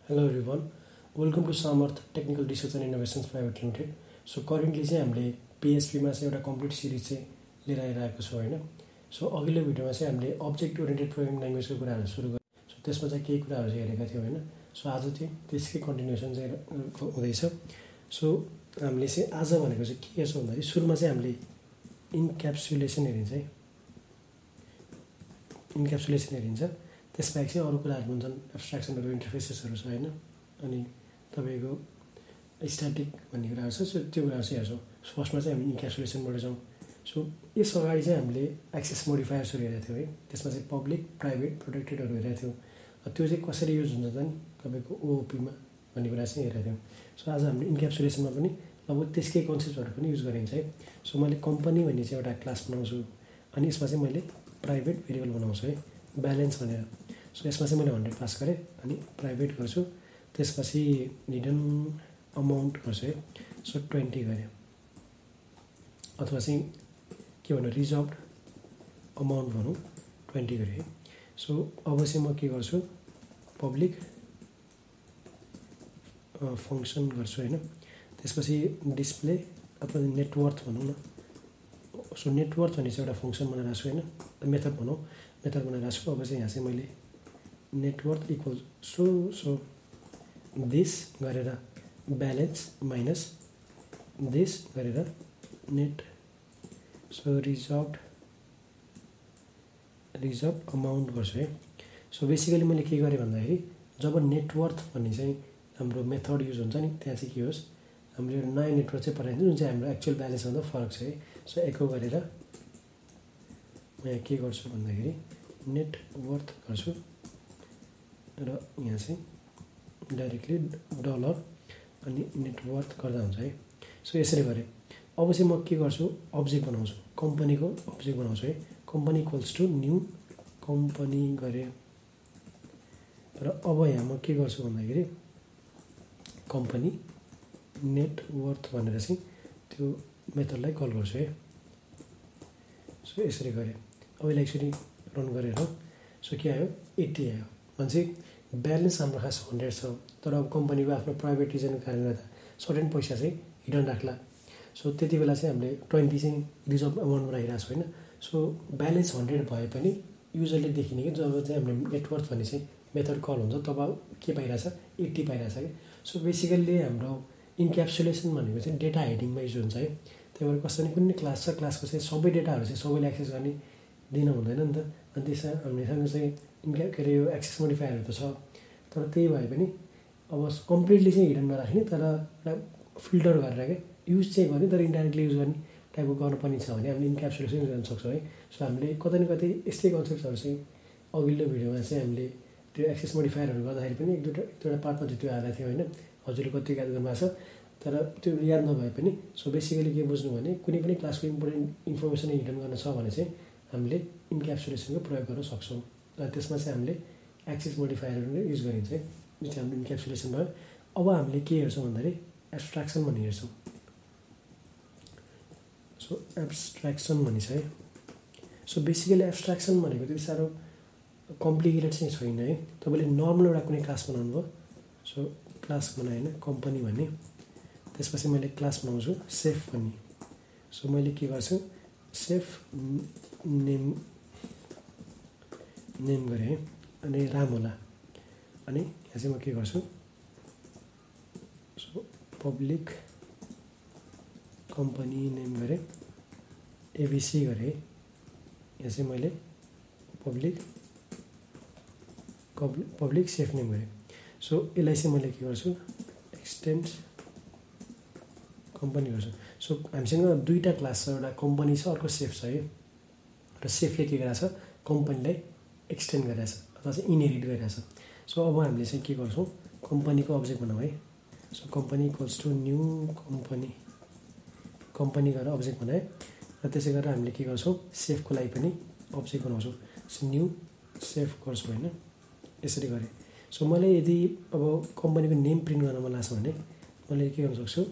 Hello everyone, welcome to Samarth Technical Research and Innovations Private Limited. So currently चाहिँ हामीले PHP मा चाहिँ एउटा कम्प्लिट सिरिज चाहिँ लिएर आइरहेको छौँ हैन. सो अघिल्लो भिडियोमा चाहिँ हामीले अब्जेक्ट ओरिएन्टेड प्रोग्रामिङ ल्याङ्ग्वेजको कुराहरू सुरु गऱ्यौँ. सो त्यसमा चाहिँ केही कुराहरू चाहिँ हेरेका थियौँ हैन. सो आज चाहिँ त्यसकै कन्टिन्युएसन चाहिँ हुँदैछ. सो हामीले चाहिँ आज भनेको चाहिँ के छ भन्दाखेरि सुरुमा चाहिँ हामीले इन्क्याप्सुलेसन हेरिन्छ है. इन्क्याप्सुलेसन हेरिन्छ. त्यसबाहेक चाहिँ अरू कुराहरू हुन्छन्, एब्स्ट्र्याक्सनहरू, इन्टरफेसेसहरू छ हैन. अनि तपाईँको स्ट्याटिक भन्ने कुराहरू छ. सो त्यो कुराहरू चाहिँ हेर्छौँ. फर्स्टमा चाहिँ हामी इन्क्याप्सुलेसनबाट जाउँ. सो यस अगाडि चाहिँ हामीले एक्सेस मोडिफायर्सहरू हेरेको थियौँ है. त्यसमा चाहिँ पब्लिक, प्राइभेट, प्रोटेक्टेडहरू हेरेको थियौँ. त्यो चाहिँ कसरी युज हुन्छ त नि तपाईँको ओओपीमा भन्ने कुरा चाहिँ हेरेको थियौँ. सो आज हामीले इन्क्याप्सुलेसनमा पनि लगभग त्यसकै कन्सेप्टहरू पनि युज गरिन्छ है. सो मैले कम्पनी भन्ने चाहिँ एउटा क्लास बनाउँछु अनि यसमा चाहिँ मैले प्राइभेट भेरिएबल बनाउँछु है, ब्यालेन्स भनेर. सो यसमा चाहिँ मैले 100 पास गरेँ अनि प्राइभेट गर्छु. त्यसपछि हिडन अमाउन्ट गर्छु है. सो 20 गरेँ. अथवा चाहिँ के भन्नु, रिजर्भड अमाउन्ट भनौँ 20 गरेँ है. सो अब चाहिँ म के गर्छु, पब्लिक फङ्सन गर्छु होइन. त्यसपछि डिस्प्ले अथवा नेटवर्थ भनौँ न. सो नेटवर्थ भन्ने चाहिँ एउटा फङ्सन बनाइरहेको छु होइन, मेथड भनौँ, मेथड बनाइरहेको छु. अब चाहिँ यहाँ चाहिँ मैले नेटवर्थ इक्वल सो दिस गरेर ब्यालेन्स माइनस दिस गरेर नेट. सो रिजर्भ अमाउन्ट गर्छु है. सो बेसिकली मैले के गरेँ भन्दाखेरि जब नेटवर्थ भन्ने चाहिँ हाम्रो मेथड युज हुन्छ नि, त्यहाँ चाहिँ के होस्, हामीले एउटा नयाँ नेटवर्क चाहिँ पठाइन्छ जुन चाहिँ हाम्रो एक्चुअल ब्यालेन्सभन्दा फरक छ है. सो एको गरेर म यहाँ के गर्छु भन्दाखेरि नेटवर्थ गर्छु र यहाँ चाहिँ डाइरेक्टली डलर अनि नेटवर्थ गर्दा हुन्छ है. सो यसरी गरेँ. अब चाहिँ म के गर्छु, अब्जेक्ट बनाउँछु, कम्पनीको अब्जेक्ट बनाउँछु है. Company equals to new company गरेँ र अब यहाँ म के गर्छु भन्दाखेरि कम्पनी नेटवर्थ भनेर चाहिँ त्यो मेथडलाई कल गर्छु है. सो यसरी गरेँ. अब यसलाई एकचोटि रन गरेर सो के आयो, 80 आयो. मान्छे ब्यालेन्स हाम्रो खास 100 छ, तर अब कम्पनीको आफ्नो प्राइभेट रिजनको कारणले गर्दा सर्टेन पैसा चाहिँ हिडन राख्ला. सो त्यति बेला चाहिँ हामीले 20 चाहिँ रिजर्भ अमाउन्टमा राखिरहेको छौँ होइन. सो ब्यालेन्स 100 भए पनि युजरले देखिने कि जब चाहिँ हामीले नेटवर्थ भन्ने चाहिँ मेथड कल हुन्छ तब के पाइरहेछ, 80 पाइरहेछ कि. सो बेसिकल्ली हाम्रो इन्क्याप्सुलेसन भनेको चाहिँ डेटा हाइडिङमा युज हुन्छ है. त्यही भएर कसैले कुनै क्लास छ, क्लासको चाहिँ सबै डेटाहरू चाहिँ सबैले एक्सेस गर्ने दिन हुँदैन नि त. अनि त्यसमा हामीसँग चाहिँ के अरे यो एक्सेस मोडिफायरहरू त छ, तर त्यही भए पनि अब कम्प्लिटली चाहिँ हिडन नराख्ने, तर एउटा फिल्टर गरेर क्या युज चाहिँ गर्ने, तर इन्डाइरेक्टली युज गर्ने टाइपको गर्नुपर्ने छ भने हामीले इन्क्याप्सुलेसन युज गर्न सक्छौँ है. सो हामीले कतै न कतै यस्तै कन्सेप्टहरू चाहिँ अघिल्लो भिडियोमा चाहिँ हामीले त्यो एक्सेस मोडिफायरहरू गर्दाखेरि पनि एक दुईवटा पार्टमा त्यो हालेको थियो होइन. हजुरले कति याद गर्नुभएको छ, तर त्यो याद नभए पनि सो बेसिकली के बुझ्नु भने कुनै पनि क्लासको इम्पोर्टेन्ट इन्फर्मेसन हिडन गर्न छ भने चाहिँ हामीले इन्क्याप्सुलेसनको प्रयोग गर्न सक्छौँ. र त्यसमा चाहिँ हामीले एक्सेस मोडिफायरहरू युज गरिन्छ है, जुन चाहिँ हाम्रो इन्क्याप्सुलेसन भयो. अब हामीले के हेर्छौँ भन्दाखेरि एब्स्ट्र्याक्सन भन्ने हेर्छौँ. सो एब्स्ट्र्याक्सन भन्ने छ है. सो बेसिकली एब्स्ट्र्याक्सन भनेको त्यति साह्रो कम्प्लिकेटेड चाहिँ छैन है. तपाईँले नर्मल एउटा कुनै क्लास बनाउनु भयो. सो क्लास बनाएँ होइन, कम्पनी भन्ने. त्यसपछि मैले क्लास बनाउँछु सेफ भन्ने. सो मैले के गर्छु, सेफ नेम गरेँ है, अनि राम होला. अनि यहाँ चाहिँ म के गर्छु, सो पब्लिक कम्पनी नेम गरेँ, एबिसी गरेँ. यहाँ चाहिँ मैले पब्लिक सेफ नेम गरेँ. सो यसलाई चाहिँ मैले के गर्छु, एक्सटेन्ड कम्पनी गर्छु. सो हामीसँग दुईवटा क्लास छ, एउटा कम्पनी छ, अर्को सेफ छ है. र सेफले के गरेछ, कम्पनीलाई एक्सटेन्ड गरेछ अथवा चाहिँ इनहेरिट गरिरहेछ. सो अब हामीले चाहिँ के गर्छौँ, कम्पनीको अब्जेक्ट बनाऊँ है. So company equals to new company गरेर अब्जेक्ट बनाएँ. र त्यसै गरेर हामीले के गर्छौँ, सेफको लागि पनि अब्जेक्ट बनाउँछौँ. सो न्यू सेफ गर्छु होइन. यसरी गरेँ. सो मैले यदि अब कम्पनीको नेम प्रिन्ट गर्न मन लाग्छ भने मैले के गर्न सक्छु,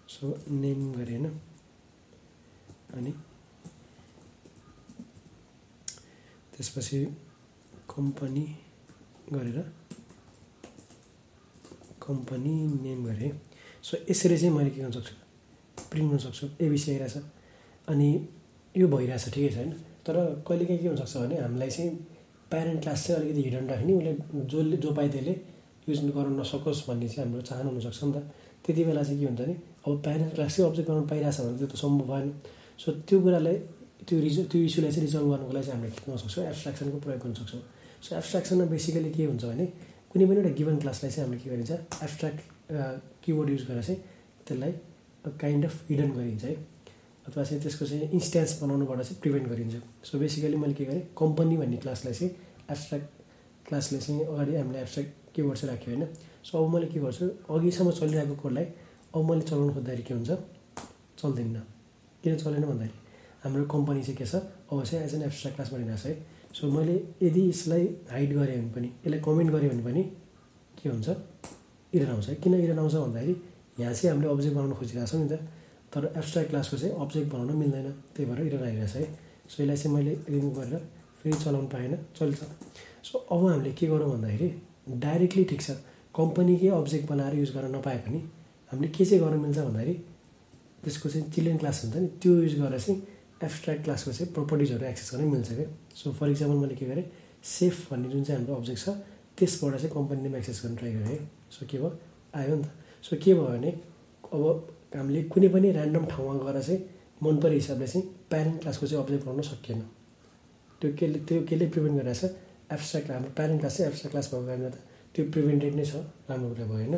सो नेम गरेँ होइन. अनि त्यसपछि कम्पनी गरेर कम्पनी नेम गरेँ। सो यसरी चाहिँ मैले के गर्न सक्छु, प्रिन्ट गर्न सक्छु। एबिसी आइरहेछ अनि यो भइरहेछ, ठिकै छ होइन। तर कहिलेकाहीँ के हुनसक्छ भने हामीलाई चाहिँ प्यारेन्ट क्लास चाहिँ अलिकति हिडन राख्ने, उसले जो पाए त्यसले युज गर्न नसकोस् भन्ने चाहिँ हाम्रो चाहना हुनसक्छ नि त। त्यति बेला चाहिँ के हुन्छ नि, अब प्यारेन्ट क्लास चाहिँ अब्जेक्ट बनाउनु पाइरहेछ भने त्यो त सम्भव भएन। सो त्यो कुरालाई त्यो इस्युलाई चाहिँ रिजल्भ गर्नुको लागि चाहिँ हामीले के गर्न सक्छौँ, एब्स्ट्राक्सनको प्रयोग गर्न सक्छौँ। सो एब्स्ट्राक्सनमा बेसिकली के हुन्छ भने कुनै पनि एउटा गिभन क्लासलाई चाहिँ हामीले के गरिन्छ, एब्स्ट्राक्ट किवर्ड युज गरेर चाहिँ त्यसलाई काइन्ड अफ हिडन गरिन्छ है, अथवा चाहिँ त्यसको चाहिँ इन्स्ट्यान्स बनाउनुबाट चाहिँ प्रिभेन्ट गरिन्छ। सो बेसिकली मैले के गरेँ, कम्पनी भन्ने क्लासलाई चाहिँ एब्स्ट्राक्ट क्लासले चाहिँ अगाडि हामीले एब्स्ट्राक्ट किवर्ड चाहिँ राख्यो होइन। सो अब मैले के गर्छु, अघिसम्म चलिरहेको कोडलाई अब मैले चलाउनु खोज्दाखेरि के हुन्छ, चल्दैन। किन चलेन भन्दाखेरि हाम्रो कम्पनी चाहिँ के छ, अब चाहिँ एज एन एब्स्ट्राक्ट क्लास बनिरहेको छ है। सो मैले यदि यसलाई हाइड गरेँ भने पनि, यसलाई कमेन्ट गरेँ भने पनि के हुन्छ, इरर आउँछ। किन इरर आउँछ भन्दाखेरि यहाँ चाहिँ हामीले अब्जेक्ट बनाउन खोजिरहेको छौँ नि त, तर एब्स्ट्राक्ट क्लासको चाहिँ अब्जेक्ट बनाउन मिल्दैन, त्यही भएर इरर आइरहेछ है। सो यसलाई चाहिँ मैले रिमुभ गरेर फेरि चलाउनु पाएन, चल्छ। सो अब हामीले के गरौँ भन्दाखेरि डाइरेक्टली ठिक छ, कम्पनीकै अब्जेक्ट बनाएर युज गर्न नपाए पनि हामीले के चाहिँ गर्न मिल्छ भन्दाखेरि त्यसको चाहिँ चिल्ड्रेन क्लास हुन्छ नि, त्यो युज गरेर चाहिँ एब्स्ट्राक्ट क्लासको चाहिँ प्रोपर्टिजहरू एक्सेस गर्न मिल्छ क्या। सो फर इक्जाम्पल मैले के गरेँ, सेफ भन्ने जुन चाहिँ हाम्रो अब्जेक्ट छ त्यसबाट चाहिँ कम्पनी नेम एक्सेस गर्न ट्राई गरेँ है। सो के भयो, आयो नि त। सो के भयो भने अब हामीले कुनै पनि ऱ्यान्डम ठाउँमा गएर चाहिँ मन परे हिसाबले चाहिँ प्यारेन्ट क्लासको चाहिँ अब्जेक्ट बनाउन सकिएन। त्यो केले प्रिभेन्ट गरिरहेछ, एब्स्ट्राक्ट, हाम्रो प्यारेन्ट क्लास चाहिँ एब्स्ट्राक्ट क्लास भएको कारणले त त्यो प्रिभेन्टेड नै छ, राम्रो कुरा भयो होइन।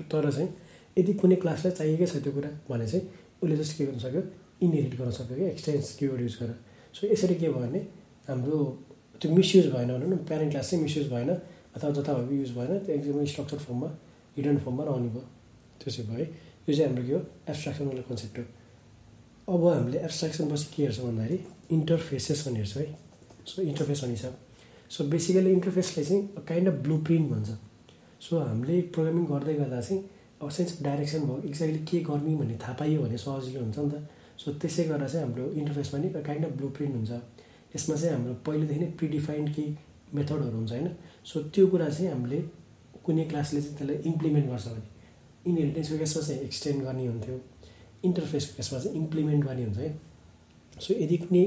तर चाहिँ यदि कुनै क्लासलाई चाहिएकै छ त्यो कुरा भने चाहिँ उसले जस्तो के गर्न सक्यो, इनहेरिट गर्न सक्यो क्या, एक्सटेन्स किवर्ड युज गरेर। सो यसरी के भयो भने हाम्रो त्यो मिसयुज भएन भनौँ न, प्यारेन्ट क्लास चाहिँ मिसयुज भएन अथवा जताभावी युज भएन, त्यो एकदमै स्ट्रक्चर फर्ममा, हिडन फर्ममा रहने भयो। त्यो चाहिँ भयो है। यो चाहिँ हाम्रो के हो, एब्स्ट्राक्सन वाला कन्सेप्ट हो। अब हामीले एब्स्ट्राक्सन पछि के हेर्छौँ भन्दाखेरि इन्टरफेसेस भन्ने हेर्छौँ है। सो इन्टरफेस भन्ने छ। सो बेसिकली इन्टरफेसलाई चाहिँ काइन्ड अफ ब्लु प्रिन्ट भन्छ। सो हामीले प्रोग्रामिङ गर्दै गर्दा चाहिँ अब सेन्स अफ डाइरेक्सन भयो, एक्ज्याक्टली के गर्ने भन्ने थाहा पाइयो भने सजिलो हुन्छ नि त। सो त्यसै गरेर चाहिँ हाम्रो इन्टरफेसमा नि काइन्ड अफ ब्लु प्रिन्ट हुन्छ। यसमा चाहिँ हाम्रो पहिलेदेखि नै प्रिडिफाइन्ड केही मेथडहरू हुन्छ होइन। सो त्यो कुरा चाहिँ हामीले कुनै क्लासले चाहिँ त्यसलाई इम्प्लिमेन्ट गर्छ भने इनहेरिटेन्सको केसमा चाहिँ एक्सटेन्ड गर्ने हुन्थ्यो, इन्टरफेसको केसमा चाहिँ इम्प्लिमेन्ट गर्ने हुन्छ है। सो यदि कुनै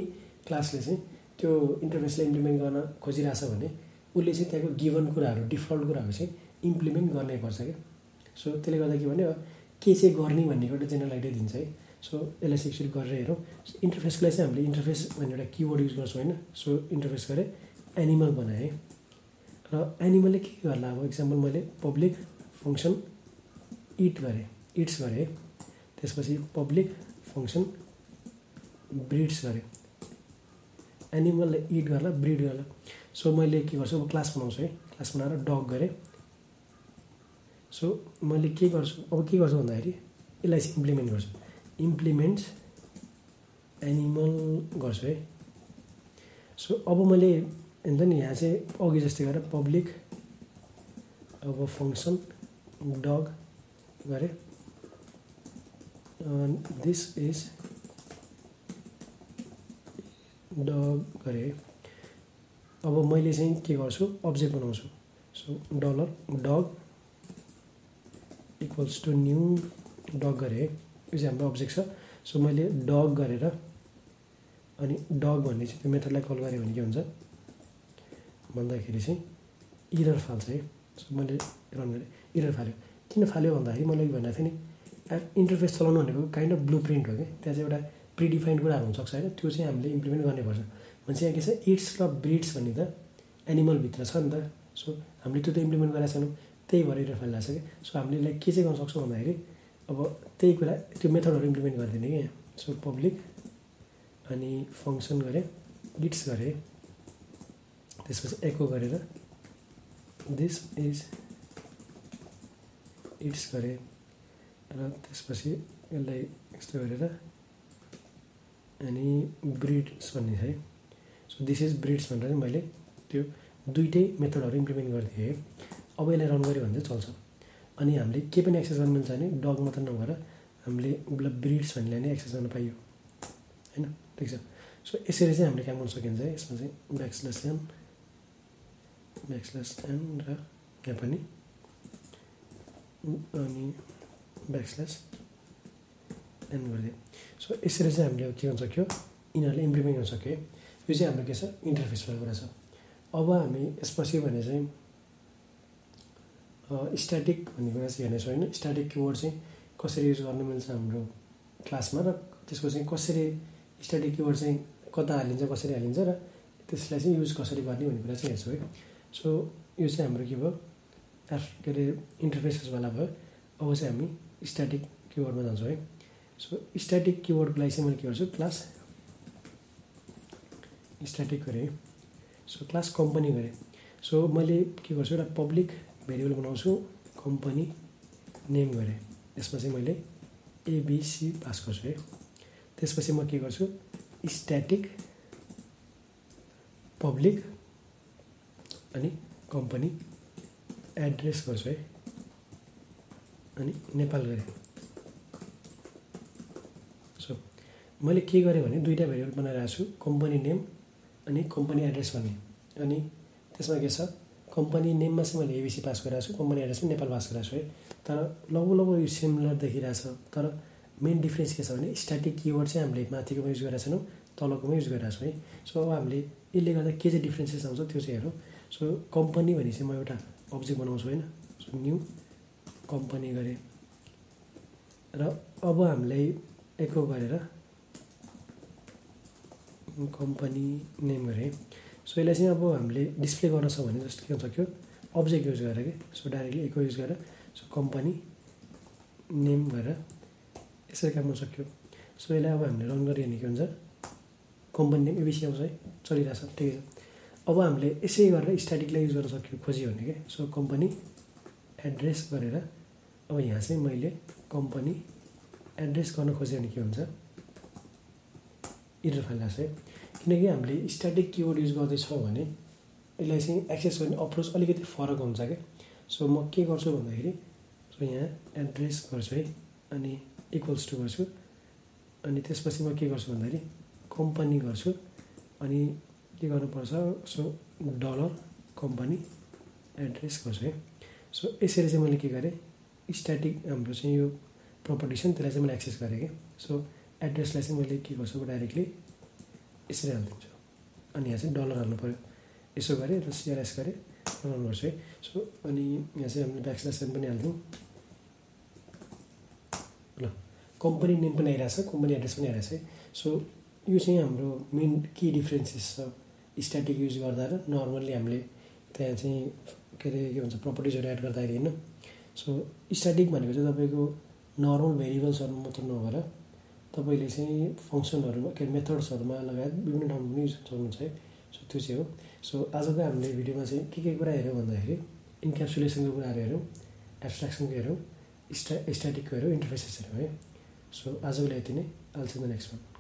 क्लासले चाहिँ त्यो इन्टरफेसलाई इम्प्लिमेन्ट गर्न खोजिरहेछ भने उसले चाहिँ त्यहाँको गिभन कुराहरू, डिफल्ट कुराहरू चाहिँ इम्प्लिमेन्ट गर्नै पर्छ क्या। सो त्यसले गर्दा के भने के चाहिँ गर्ने भन्नेको एउटा जेनरल आइडिया दिन्छ है। सो यसलाई चाहिँ एक्चुअली गरेर हेरौँ। इन्टरफेसलाई चाहिँ हामीले इन्टरफेस भन्ने एउटा किवर्ड युज गर्छौँ होइन। सो इन्टरफेस गरेँ, एनिमल बनाएँ है। र एनिमलले के गर्ला, अब इक्जाम्पल मैले पब्लिक फङ्सन इट गरेँ, इट्स गरेँ, त्यसपछि पब्लिक फङ्सन ब्रिड्स गरेँ। एनिमलले इट गर्ला, ब्रिड गर्ला। सो मैले के गर्छु, अब क्लास बनाउँछु है, क्लास बनाएर डग गरेँ। सो मैले के गर्छु, अब के गर्छु भन्दाखेरि यसलाई चाहिँ इम्प्लिमेन्ट गर्छु, इम्प्लिमेन्ट एनिमल गर्छु है। सो अब मैले हुन्छ नि यहाँ चाहिँ अघि जस्तै गरेर पब्लिक अब फङ्सन डग गरेँ, दिस इज डग गरेँ। अब मैले चाहिँ के गर्छु, अब्जेक्ट बनाउँछु। So dollar dog equals to new dog गरेँ, यो चाहिँ हाम्रो अब्जेक्ट छ। सो मैले डग गरेर अनि डग भन्ने चाहिँ त्यो मेथडलाई कल गरेँ भने के हुन्छ भन्दाखेरि चाहिँ इरर फाल्छ है। सो मैले रन गरेँ, इरर फाल्यो। किन फाल्यो भन्दाखेरि मैले भनेको थिएँ नि, इन्टरफेस चलाउनु भनेको काइन्ड अफ ब्लु प्रिन्ट हो कि, त्यहाँ चाहिँ एउटा प्रिडिफाइन्ड कुराहरू हुनसक्छ होइन, त्यो चाहिँ हामीले इम्प्लिमेन्ट गर्नुपर्छ। भने चाहिँ यहाँ के छ, इट्स र ब्रिड्स भन्ने त एनिमलभित्र छ नि त। सो हामीले त्यो त इम्प्लिमेन्ट गरेका छैनौँ, त्यही भएर इरर फालिरहेको छ कि। सो हामीले यसलाई के चाहिँ गर्न सक्छौँ भन्दाखेरि अब त्यही कुरा, त्यो मेथडहरू इम्प्लिमेन्ट गरिदिने कि। सो पब्लिक अनि फङ्सन गरेँ, इट्स गरेँ, त्यसपछि एको गरेर दिस इज इट्स गरेँ, र त्यसपछि यसलाई यस्तो गरेर अनि ब्रिड्स भन्ने छ है। सो दिस इज ब्रिड्स भनेर मैले त्यो दुइटै मेथडहरू इम्प्लिमेन्ट गरिदिएँ है। अब यसलाई रन गऱ्यो भने चाहिँ चल्छ। अनि हामीले के पनि एक्सेस गर्न मिल्छ भने डग मात्र नभएर हामीले ब्रिड्स भन्नेलाई नै एक्सेस गर्न पाइयो होइन, ठिक छ। सो यसरी चाहिँ हामीले काम गर्न सकिन्छ है। यसमा चाहिँ ब्याकस्ल्यास एन र यहाँ पनि अनि ब्याकस्ल्यास एन गरिदियो। सो यसरी चाहिँ हामीले के गर्न सक्यो, यिनीहरूले इम्प्लिमेन्ट गर्न सक्यो। यो चाहिँ हाम्रो के छ, इन्टरफेस भएको कुरा छ। अब हामी यसपछि भने चाहिँ स्ट्याटिक भन्ने कुरा चाहिँ हेर्नेछौँ होइन। स्ट्याटिक किवर्ड चाहिँ कसरी युज गर्नु मिल्छ हाम्रो क्लासमा, र त्यसको चाहिँ कसरी स्ट्याटिक किवर्ड चाहिँ कता हालिन्छ, कसरी हालिन्छ, र त्यसलाई चाहिँ युज कसरी गर्ने भन्ने कुरा चाहिँ हेर्छौँ है। सो यो चाहिँ हाम्रो के भयो, के अरे इन्टरफेसेसवाला भयो। अब चाहिँ हामी स्ट्याटिक किवर्डमा जान्छौँ है। सो स्ट्याटिक किवर्डको लागि चाहिँ मैले के गर्छु, क्लास स्ट्याटिक गरेँ। सो क्लास कम्पनी गरेँ। सो मैले के गर्छु, एउटा पब्लिक भेरिएबल बनाउँछु, कम्पनी नेम गरेँ। यसमा चाहिँ मैले एबिसी पास गर्छु है। त्यसपछि म के गर्छु, स्ट्याटिक पब्लिक अनि कम्पनी एड्रेस गर्छु है, अनि नेपाल गरेँ। सो मैले के गरेँ भने दुईवटा भेरिएबल बनाइरहेको छु, कम्पनी नेम अनि कम्पनी एड्रेस भन्ने। अनि त्यसमा के छ, कम्पनी नेममा चाहिँ मैले एबिसी पास गरिरहेको छु, कम्पनी एड्रेसमा नेपाल पास गरिरहेको छु है। तर लगभग यो सिमिलर देखिरहेछ, तर मेन डिफ्रेन्स के छ भने स्ट्याटिक किवर्ड चाहिँ हामीले माथिकोमा युज गरेका छैनौँ, तलकोमा युज गरिरहेको छौँ है। सो अब हामीले यसले गर्दा के चाहिँ डिफ्रेन्सेस आउँछ त्यो चाहिँ हेरौँ। सो कम्पनी भने चाहिँ म एउटा अब्जेक्ट बनाउँछु होइन। सो न्यू कम्पनी गरेँ, र अब हामीलाई एको गरेर कम्पनी नेम गरेँ। सो यसलाई चाहिँ अब हामीले डिस्प्ले गर्न छ भने जस्तो के हुन्छ सक्यो, अब्जेक्ट युज गरेर कि। सो डाइरेक्टली एको युज गरेर सो कम्पनी नेम गरेर यसरी काम गर्न सक्यो। सो यसलाई अब हामीले रन गरियो भने के हुन्छ, कम्पनी नेम एबिसी आउँछ है, चलिरहेछ, ठिकै छ। अब हामीले यसै गरेर स्ट्याटिकलाई युज गर्न सक्यो खोज्यो भने के। सो कम्पनी एड्रेस गरेर अब यहाँ चाहिँ मैले कम्पनी एड्रेस गर्न खोजेँ भने के हुन्छ, एरर फाइल आएको छ है। किनकि हामीले स्ट्याटिक किवर्ड युज गर्दैछौँ भने यसलाई चाहिँ एक्सेस गर्ने अप्रोच अलिकति फरक हुन्छ क्या। सो म के गर्छु भन्दाखेरि, सो यहाँ एड्रेस गर्छु है, अनि इक्वल्स टू गर्छु, अनि त्यसपछि म के गर्छु भन्दाखेरि कम्पनी गर्छु, अनि के गर्नुपर्छ, सो डलर कम्पनी एड्रेस गर्छु है। सो यसरी चाहिँ मैले के गरेँ, स्ट्याटिक हाम्रो चाहिँ यो प्रपर्टी छ नि त्यसलाई चाहिँ मैले एक्सेस गरेँ कि। सो एड्रेसलाई चाहिँ मैले के गर्छु, डाइरेक्टली यसरी हालिदिन्छु, अनि यहाँ चाहिँ डलर हाल्नु पऱ्यो। यसो गरेँ र सिआरएस गरेँ, रन गर्छु है। सो अनि यहाँ चाहिँ हामीले ब्याकस्ल्यास एन पनि हालिदिउँ ल। कम्पनी नेम पनि आइरहेछ, कम्पनी एड्रेस पनि आइरहेछ है। सो यो चाहिँ हाम्रो मेन के डिफ्रेन्सेस छ स्ट्याटिक युज गर्दा र नर्मल्ली हामीले त्यहाँ चाहिँ के अरे के भन्छ प्रपर्टिजहरू एड गर्दाखेरि होइन। सो स्ट्याटिक भनेको चाहिँ तपाईँको नर्मल भेरिएबल्सहरू मात्र नभएर तपाईँले चाहिँ फङ्सनहरूमा के मेथड्सहरूमा लगायत विभिन्न ठाउँमा पनि युज गर्नुहुन्छ है। सो त्यो चाहिँ हो। सो आजको हामीले भिडियोमा चाहिँ के कुरा हेऱ्यौँ भन्दाखेरि इन्क्याप्सुलेसनको कुराहरू हेऱ्यौँ, एब्स्ट्राक्सनको हेऱ्यौँ, स्ट्याटिकको हेऱ्यौँ, इन्टरफेसेस हेऱ्यौँ है। सो आजको लागि यति नै। I'll see you in the next one.